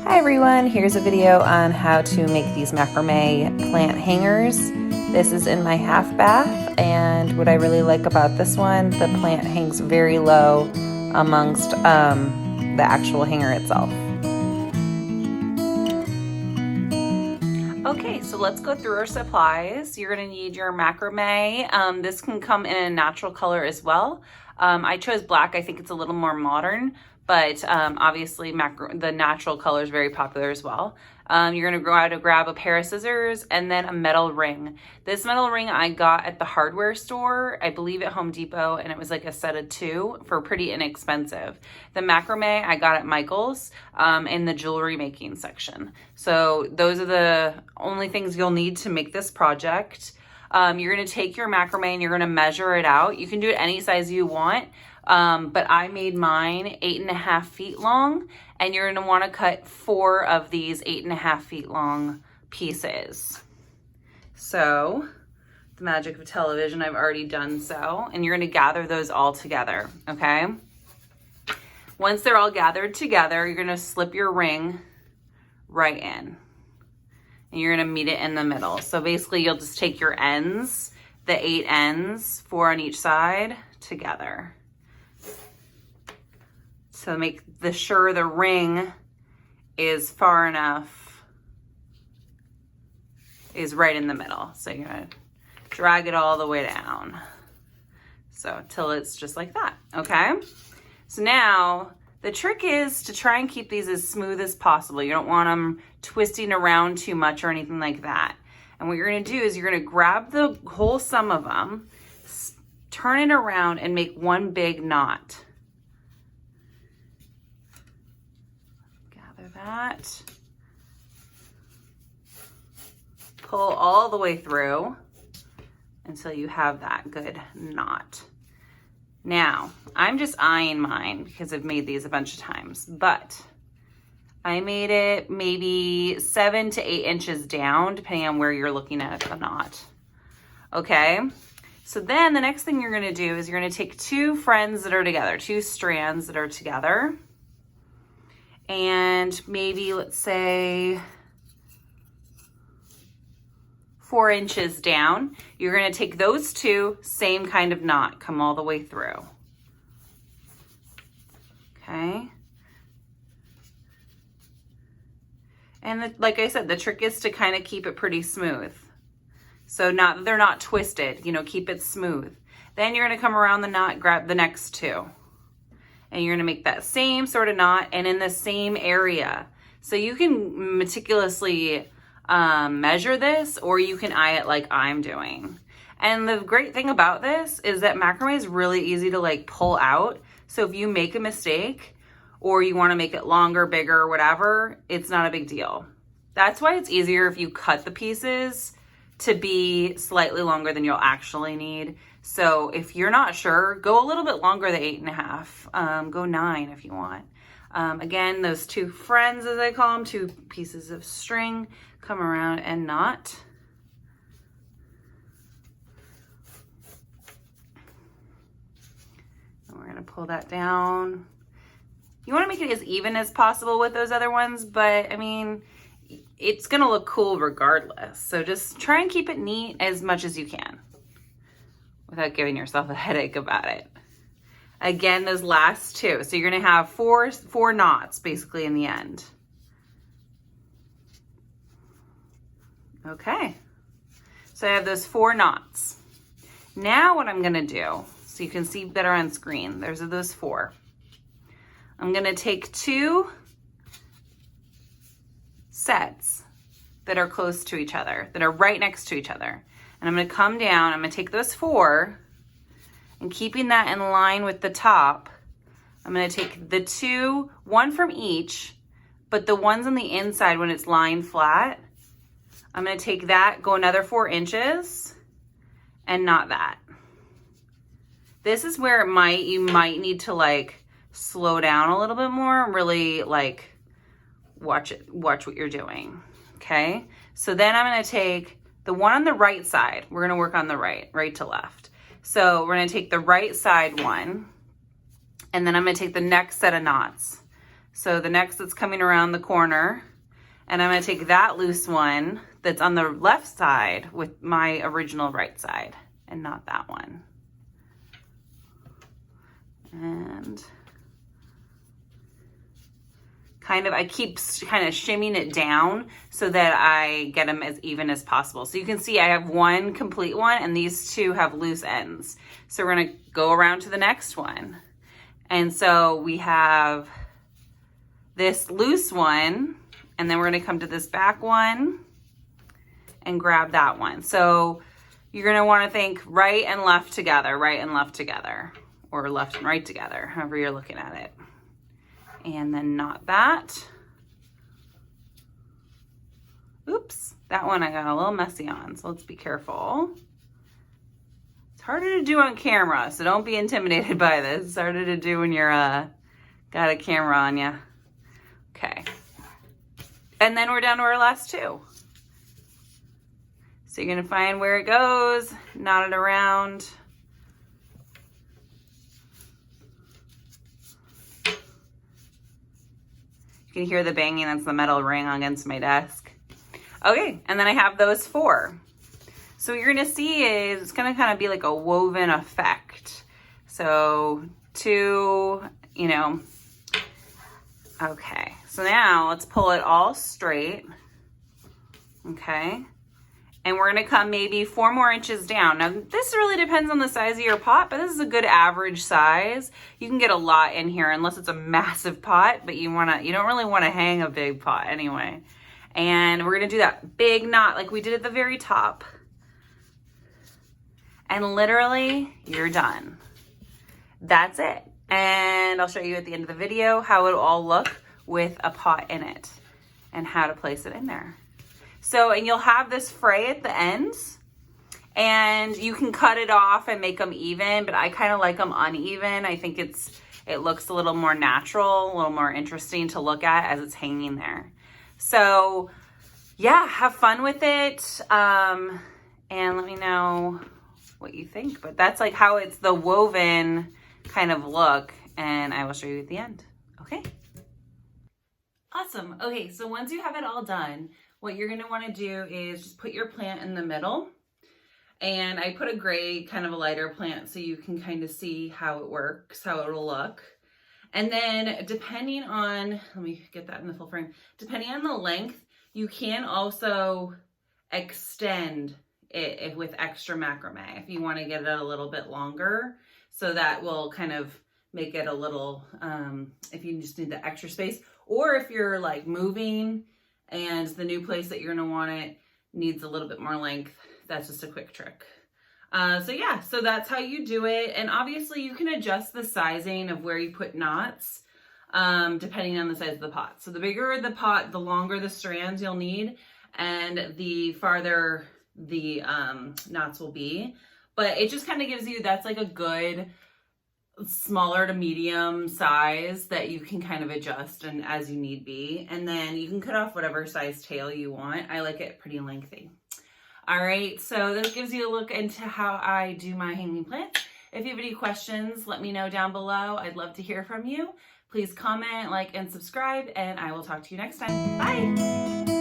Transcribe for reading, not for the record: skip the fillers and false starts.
Hi everyone, here's a video on how to make these macrame plant hangers. This is in my half bath, and what I really like about this one, the plant hangs very low amongst the actual hanger itself. Okay, so let's go through our supplies. You're going to need your macrame. This can come in a natural color as well. I chose black. I think it's a little more modern, but obviously the natural color is very popular as well. You're going to go out to grab a pair of scissors and then a metal ring. This metal ring I got at the hardware store, I believe at Home Depot, and it was like a set of 2 for pretty inexpensive. The macrame I got at Michael's in the jewelry making section. So those are the only things you'll need to make this project. You're going to take your macrame and you're going to measure it out. You can do it any size you want. But I made mine 8.5 feet long, and you're going to want to cut 4 of these 8.5 feet long pieces. So the magic of television, I've already done so, and you're going to gather those all together. Okay. Once they're all gathered together, you're going to slip your ring right in, and you're going to meet it in the middle. So basically you'll just take your ends, the 8 ends, 4 on each side, together. So make sure the ring is far enough, is right in the middle. So you're gonna drag it all the way down. So till it's just like that, okay? So now the trick is to try and keep these as smooth as possible. You don't want them twisting around too much or anything like that. And what you're gonna do is you're gonna grab the whole sum of them, turn it around and make one big knot. That. Pull all the way through until you have that good knot. Now, I'm just eyeing mine because I've made these a bunch of times, but I made it maybe 7 to 8 inches down, depending on where you're looking at the knot. Okay, so then the next thing you're gonna do is you're gonna take 2 friends that are together, 2 strands that are together, and maybe, let's say, 4 inches down. You're gonna take those 2, same kind of knot, come all the way through. Okay. And like I said, the trick is to kind of keep it pretty smooth. So they're not twisted, you know, keep it smooth. Then you're gonna come around the knot, grab the next 2. And you're gonna make that same sort of knot and in the same area. So you can meticulously measure this, or you can eye it like I'm doing. And the great thing about this is that macrame is really easy to like pull out. So if you make a mistake or you wanna make it longer, bigger, or whatever, it's not a big deal. That's why it's easier if you cut the pieces to be slightly longer than you'll actually need. So if you're not sure, go a little bit longer than 8.5, go 9 if you want. Again, those 2 friends, as I call them, 2 pieces of string, come around and knot. And we're gonna pull that down. You wanna make it as even as possible with those other ones, but I mean, it's gonna look cool regardless. So just try and keep it neat as much as you can without giving yourself a headache about it. Again, those last 2. So you're gonna have 4 knots basically in the end. Okay, so I have those 4 knots. Now what I'm gonna do, so you can see better on screen, there's those 4. I'm gonna take 2 sets that are close to each other, that are right next to each other. And I'm gonna come down, I'm gonna take those 4, and keeping that in line with the top, I'm gonna take the 2, 1 from each, but the ones on the inside when it's lying flat, I'm gonna take that, go another 4 inches, and knot that. This is where you might need to like slow down a little bit more and really like watch what you're doing, okay? So then I'm gonna take the one on the right side. We're gonna work on the right to left. So we're gonna take the right side one, and then I'm gonna take the next set of knots. So the next that's coming around the corner, and I'm gonna take that loose one that's on the left side with my original right side and not that one. And I keep kind of shimming it down so that I get them as even as possible. So you can see I have one complete one and these two have loose ends. So we're gonna go around to the next one. And so we have this loose one, and then we're gonna come to this back one and grab that one. So you're gonna wanna think right and left together, right and left together, or left and right together, however you're looking at it. And then knot that. Oops, that one I got a little messy on, so let's be careful. It's harder to do on camera, so don't be intimidated by this. It's harder to do when you're got a camera on you. Okay. And then we're down to our last two. So you're gonna find where it goes, knot it around. You can hear the banging, that's the metal ring against my desk. Okay, and then I have those four. So what you're gonna see is it's gonna kind of be like a woven effect. So two, you know, okay. So now let's pull it all straight, okay? And we're gonna come maybe 4 more inches down. Now this really depends on the size of your pot, but this is a good average size. You can get a lot in here unless it's a massive pot, but you don't really wanna hang a big pot anyway. And we're gonna do that big knot like we did at the very top. And literally, you're done. That's it. And I'll show you at the end of the video how it'll all look with a pot in it and how to place it in there. So, and you'll have this fray at the ends, and you can cut it off and make them even, but I kind of like them uneven. I think it looks a little more natural, a little more interesting to look at as it's hanging there. So yeah, have fun with it. And let me know what you think, but that's like how it's the woven kind of look, and I will show you at the end. Okay. Awesome. Okay, so once you have it all done, what you're gonna wanna do is just put your plant in the middle. And I put a gray, kind of a lighter plant so you can kind of see how it works, how it'll look. And then depending on, let me get that in the full frame. Depending on the length, you can also extend it with extra macrame if you wanna get it a little bit longer. So that will kind of make it a little, if you just need the extra space, or if you're like moving and the new place that you're gonna want it needs a little bit more length, that's just a quick trick. So yeah, so that's how you do it. And obviously you can adjust the sizing of where you put knots, depending on the size of the pot. So the bigger the pot, the longer the strands you'll need, and the farther the knots will be. But it just kind of gives you, that's like a good smaller to medium size that you can kind of adjust and as you need be. And then you can cut off whatever size tail you want. I like it pretty lengthy. All right, so this gives you a look into how I do my hanging plants. If you have any questions, let me know down below. I'd love to hear from you. Please comment, like, and subscribe, and I will talk to you next time. Bye.